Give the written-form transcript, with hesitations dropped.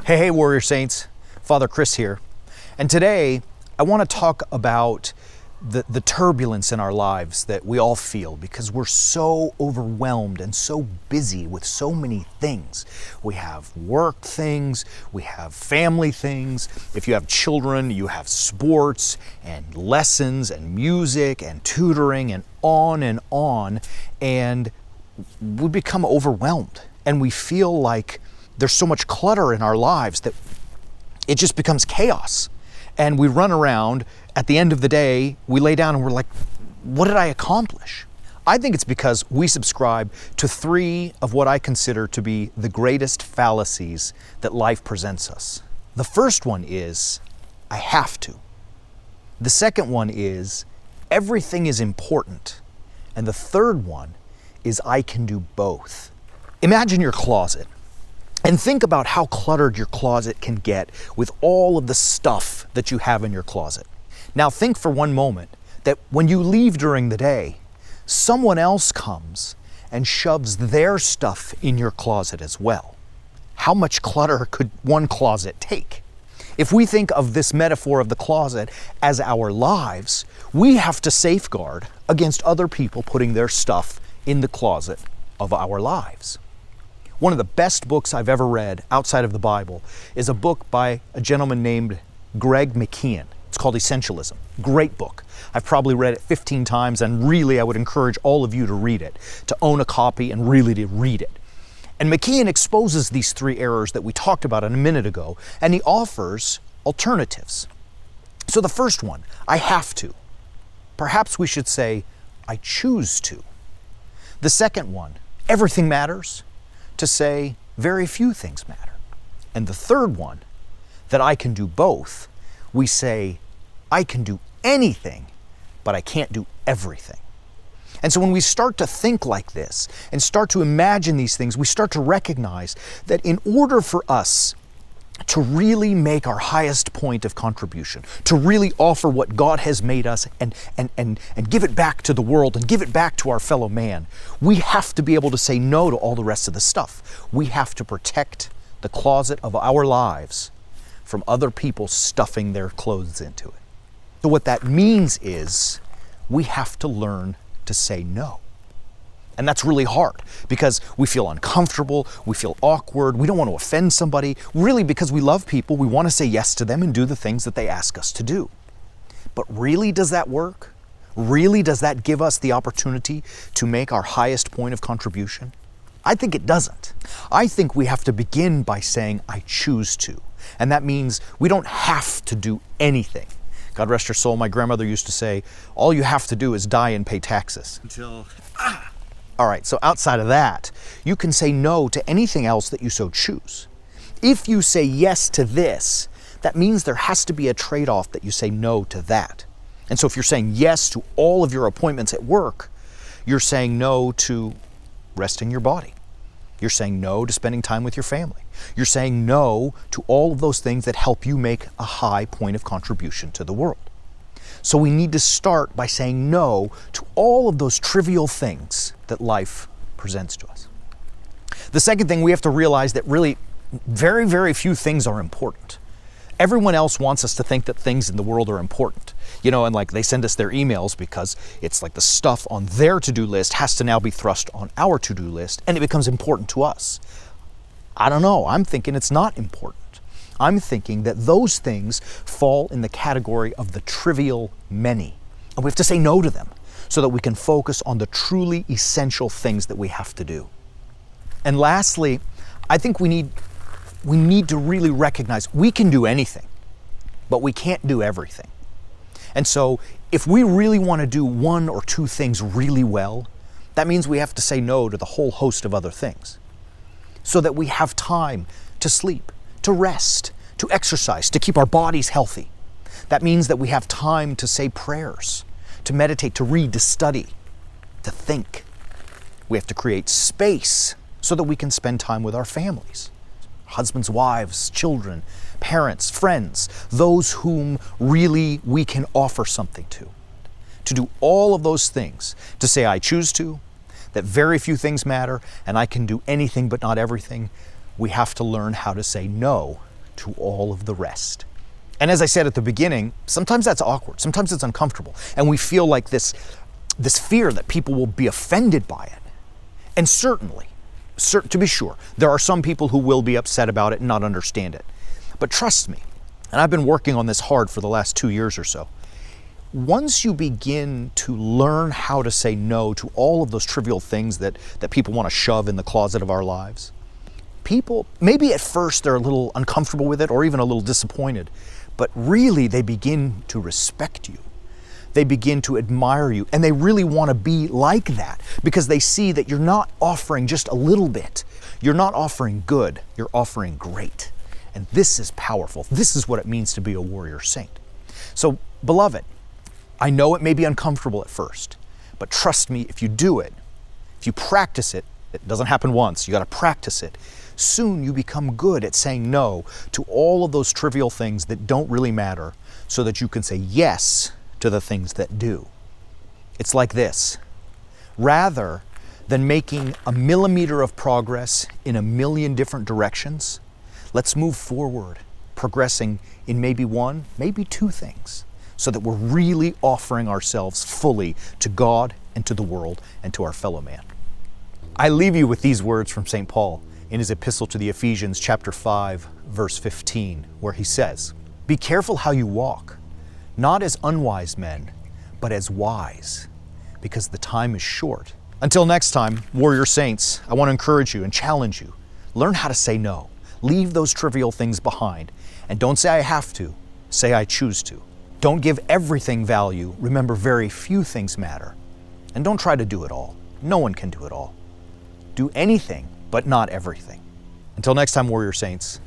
Hey, Warrior Saints, Father Chris here. And today I want to talk about the turbulence in our lives that we all feel because we're so overwhelmed and so busy with so many things. We have work things, we have family things. If you have children, you have sports and lessons and music and tutoring and on. And we become overwhelmed and we feel like there's so much clutter in our lives that it just becomes chaos. And we run around, at the end of the day, we lay down and we're like, what did I accomplish? I think it's because we subscribe to three of what I consider to be the greatest fallacies that life presents us. The first one is, I have to. The second one is, everything is important. And the third one is, I can do both. Imagine your closet. And think about how cluttered your closet can get with all of the stuff that you have in your closet. Now think for one moment that when you leave during the day, someone else comes and shoves their stuff in your closet as well. How much clutter could one closet take? If we think of this metaphor of the closet as our lives, we have to safeguard against other people putting their stuff in the closet of our lives. One of the best books I've ever read outside of the Bible is a book by a gentleman named Greg McKeown. It's called Essentialism. Great book. I've probably read it 15 times, and really I would encourage all of you to read it, to own a copy and really to read it. And McKeown exposes these three errors that we talked about a minute ago, and he offers alternatives. So the first one, I have to. Perhaps we should say, I choose to. The second one, everything matters. To say very few things matter. And the third one, that I can do both, we say I can do anything, but I can't do everything. And so when we start to think like this and start to imagine these things, we start to recognize that in order for us to really make our highest point of contribution, to really offer what God has made us and give it back to the world and give it back to our fellow man, we have to be able to say no to all the rest of the stuff. We have to protect the closet of our lives from other people stuffing their clothes into it. So what that means is we have to learn to say no. And that's really hard because we feel uncomfortable, we feel awkward, we don't want to offend somebody. Really, because we love people, we want to say yes to them and do the things that they ask us to do. But really, does that work? Really, does that give us the opportunity to make our highest point of contribution? I think it doesn't. I think we have to begin by saying, I choose to. And that means we don't have to do anything. God rest her soul, my grandmother used to say, all you have to do is die and pay taxes. All right, so outside of that, you can say no to anything else that you so choose. If you say yes to this, that means there has to be a trade-off that you say no to that. And so if you're saying yes to all of your appointments at work, you're saying no to resting your body. You're saying no to spending time with your family. You're saying no to all of those things that help you make a high point of contribution to the world. So we need to start by saying no to all of those trivial things that life presents to us. The second thing, we have to realize that really very, very few things are important. Everyone else wants us to think that things in the world are important. You know, and like they send us their emails because it's like the stuff on their to-do list has to now be thrust on our to-do list and it becomes important to us. I don't know, I'm thinking it's not important. I'm thinking that those things fall in the category of the trivial many. And we have to say no to them so that we can focus on the truly essential things that we have to do. And lastly, I think we need to really recognize we can do anything, but we can't do everything. And so if we really want to do one or two things really well, that means we have to say no to the whole host of other things so that we have time to sleep, to rest, to exercise, to keep our bodies healthy. That means that we have time to say prayers, to meditate, to read, to study, to think. We have to create space so that we can spend time with our families, husbands, wives, children, parents, friends, those whom really we can offer something to. To do all of those things, to say I choose to, that very few things matter, and I can do anything but not everything, we have to learn how to say no to all of the rest. And as I said at the beginning, sometimes that's awkward, sometimes it's uncomfortable, and we feel like this fear that people will be offended by it. And certainly, to be sure, there are some people who will be upset about it and not understand it. But trust me, and I've been working on this hard for the last 2 years or so, once you begin to learn how to say no to all of those trivial things that people want to shove in the closet of our lives, people, maybe at first they're a little uncomfortable with it or even a little disappointed, but really they begin to respect you. They begin to admire you, and they really want to be like that because they see that you're not offering just a little bit. You're not offering good, you're offering great. And this is powerful. This is what it means to be a warrior saint. So, beloved, I know it may be uncomfortable at first, but trust me, if you do it, if you practice it, it doesn't happen once, you got to practice it. Soon you become good at saying no to all of those trivial things that don't really matter so that you can say yes to the things that do. It's like this. Rather than making a millimeter of progress in a million different directions, let's move forward, progressing in maybe one, maybe two things, so that we're really offering ourselves fully to God and to the world and to our fellow man. I leave you with these words from St. Paul in his epistle to the Ephesians, chapter 5, verse 15, where he says, "Be careful how you walk, not as unwise men, but as wise, because the time is short." Until next time, warrior saints, I want to encourage you and challenge you. Learn how to say no. Leave those trivial things behind. And don't say I have to, say I choose to. Don't give everything value. Remember, very few things matter. And don't try to do it all. No one can do it all. Do anything, but not everything. Until next time, warrior saints,